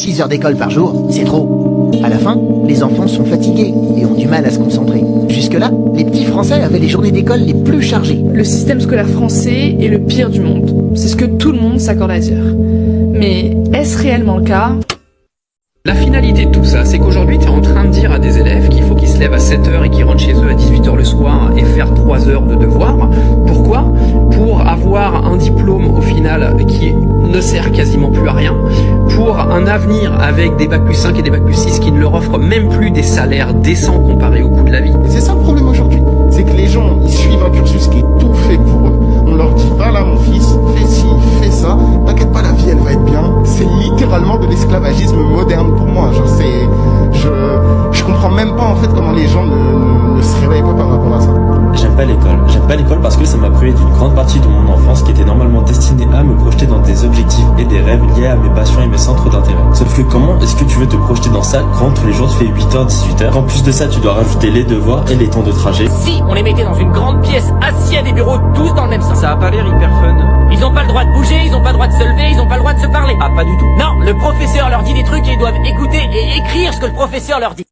6 heures d'école par jour, c'est trop. À la fin, les enfants sont fatigués et ont du mal à se concentrer. Jusque-là, les petits Français avaient les journées d'école les plus chargées. Le système scolaire français est le pire du monde. C'est ce que tout le monde s'accorde à dire. Mais est-ce réellement le cas ? La finalité de tout ça, c'est qu'aujourd'hui, tu es en train de dire à des élèves qu'il faut qu'ils se lèvent à 7h et qu'ils rentrent chez eux à 18h le soir et faire 3 heures de devoirs. Pourquoi ? Pour avoir un diplôme au final qui ne sert quasiment plus à rien, pour un avenir avec des bac plus 5 et des bac plus 6 qui ne leur offrent même plus des salaires décents comparés au coût de la vie. Et c'est ça le problème aujourd'hui, c'est que les gens, ils suivent un cursus qui est tout fait pour eux. On leur dit, va là mon fils, fais ci, fais ça, t'inquiète pas, la vie elle va être bien. C'est littéralement de l'esclavagisme moderne pour moi. Genre je comprends même pas en fait comment les gens ne se réveillent pas par rapport à ça. J'aime pas l'école. J'aime pas l'école parce que ça m'a privé d'une grande partie de mon enfance qui était normalement destinée à me projeter dans des objectifs et des rêves liés à mes passions et mes centres d'intérêt. Sauf que comment est-ce que tu veux te projeter dans ça quand tous les jours tu fais 8h, 18h? En plus de ça, tu dois rajouter les devoirs et les temps de trajet. Si on les mettait dans une grande pièce, assis à des bureaux, tous dans le même sens. Ça a pas l'air hyper fun. Ils ont pas le droit de bouger, ils ont pas le droit de se lever, ils ont pas le droit de se parler. Ah, pas du tout. Non, le professeur leur dit des trucs et ils doivent écouter et écrire ce que le professeur leur dit.